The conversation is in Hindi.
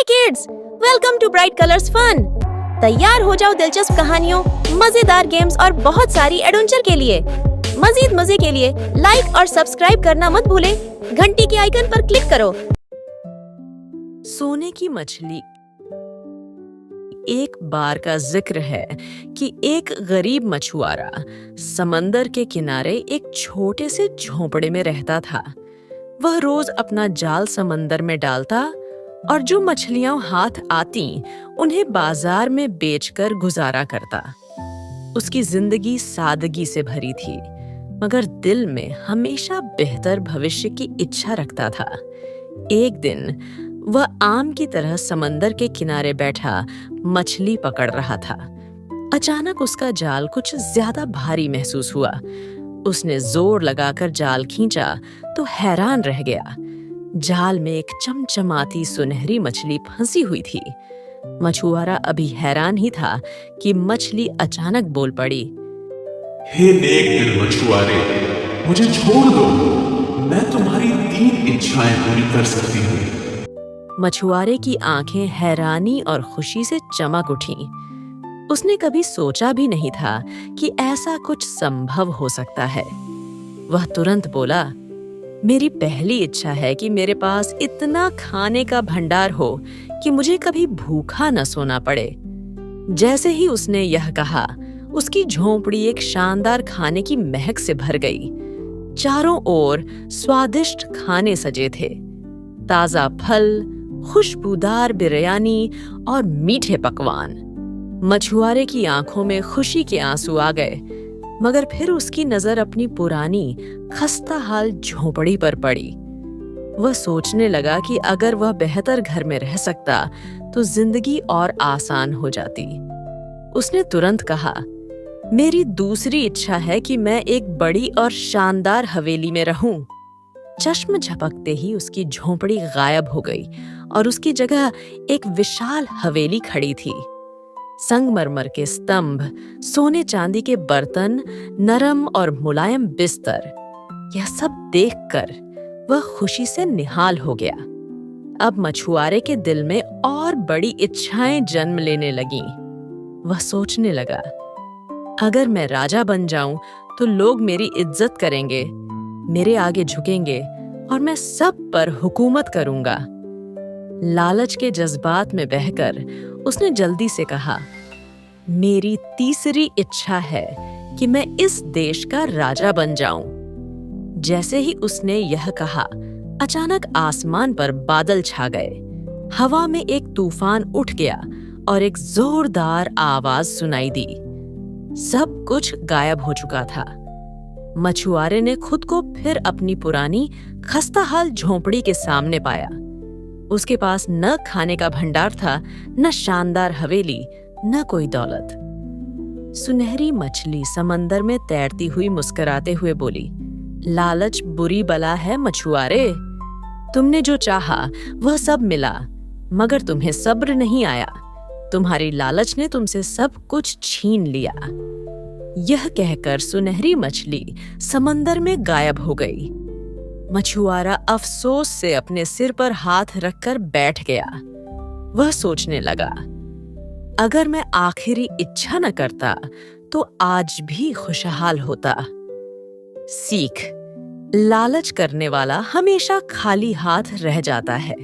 Kids, welcome to bright colours fun. तैयार हो जाओ दिलचस्प कहानियों, मजेदार गेम्स और बहुत सारी एडवेंचर के लिए। मजीद मजे के लिए लाइक और सब्सक्राइब करना मत भूलें। घंटी के आइकन पर क्लिक करो। सोने की मछली। एक बार का जिक्र है कि एक गरीब मछुआरा समंदर के किनारे एक छोटे से झोंपड़े में रहता था। वह रोज अपना जाल समंदर में डालता और जो मछलियां हाथ आती उन्हें बाजार में बेचकर गुजारा करता। उसकी जिंदगी सादगी से भरी थी, मगर दिल में हमेशा बेहतर भविष्य की इच्छा रखता था। एक दिन वह आम की तरह समंदर के किनारे बैठा मछली पकड़ रहा था। अचानक उसका जाल कुछ ज्यादा भारी महसूस हुआ। उसने जोर लगाकर जाल खींचा तो हैरान रह गया। जाल में एक चमचमाती सुनहरी मछली फंसी हुई थी। मछुआरा अभी हैरान ही था कि मछली अचानक बोल पड़ी, हे नेक दिल मछुआरे, मुझे छोड़ दो। मैं तुम्हारी 3 इच्छाएं पूरी कर सकती हूँ। मछुआरे की आंखें हैरानी और खुशी से चमक उठीं। उसने कभी सोचा भी नहीं था कि ऐसा कुछ संभव हो सकता है। वह तुरंत बोला, मेरी पहली इच्छा है कि मेरे पास इतना खाने का भंडार हो कि मुझे कभी भूखा न सोना पड़े। जैसे ही उसने यह कहा, उसकी झोंपड़ी एक शानदार खाने की महक से भर गई। चारों ओर स्वादिष्ट खाने सजे थे। ताजा फल, खुशबूदार बिरयानी और मीठे पकवान। मछुआरे की आंखों में खुशी के आंसू आ गए, मगर फिर उसकी नजर अपनी पुरानी खस्ता हाल झोंपड़ी पर पड़ी। वह सोचने लगा कि अगर वह बेहतर घर में रह सकता तो जिंदगी और आसान हो जाती। उसने तुरंत कहा, मेरी दूसरी इच्छा है कि मैं एक बड़ी और शानदार हवेली में रहूं। चश्म झपकते ही उसकी झोंपड़ी गायब हो गई और उसकी जगह एक विशाल हवेली खड़ी थी। संगमरमर के स्तंभ, सोने चांदी के बर्तन, नरम और मुलायम बिस्तर, यह सब देखकर वह खुशी से निहाल हो गया। अब मछुआरे के दिल में और बड़ी इच्छाएं जन्म लेने लगीं। वह सोचने लगा, अगर मैं राजा बन जाऊं तो लोग मेरी इज्जत करेंगे, मेरे आगे झुकेंगे और मैं सब पर हुकूमत करूंगा। लालच के जज्बात में बहकर उसने जल्दी से कहा, मेरी तीसरी इच्छा है कि मैं इस देश का राजा बन जाऊं। जैसे ही उसने यह कहा, अचानक आसमान पर बादल छा गए। हवा में एक तूफान उठ गया और एक जोरदार आवाज सुनाई दी। सब कुछ गायब हो चुका था। मछुआरे ने खुद को फिर अपनी पुरानी खस्ताहाल झोंपड़ी के सामने पाया। उसके पास न खाने का भंडार था, न शानदार हवेली, न कोई दौलत। सुनहरी मछली समंदर में तैरती हुई मुस्कुराते हुए बोली, लालच बुरी बला है मछुआरे। तुमने जो चाहा वह सब मिला, मगर तुम्हें सब्र नहीं आया। तुम्हारी लालच ने तुमसे सब कुछ छीन लिया। यह कहकर सुनहरी मछली समंदर में गायब हो गई। मछुआरा अफसोस से अपने सिर पर हाथ रखकर बैठ गया। वह सोचने लगा, अगर मैं आखिरी इच्छा न करता तो आज भी खुशहाल होता। सीख, लालच करने वाला हमेशा खाली हाथ रह जाता है।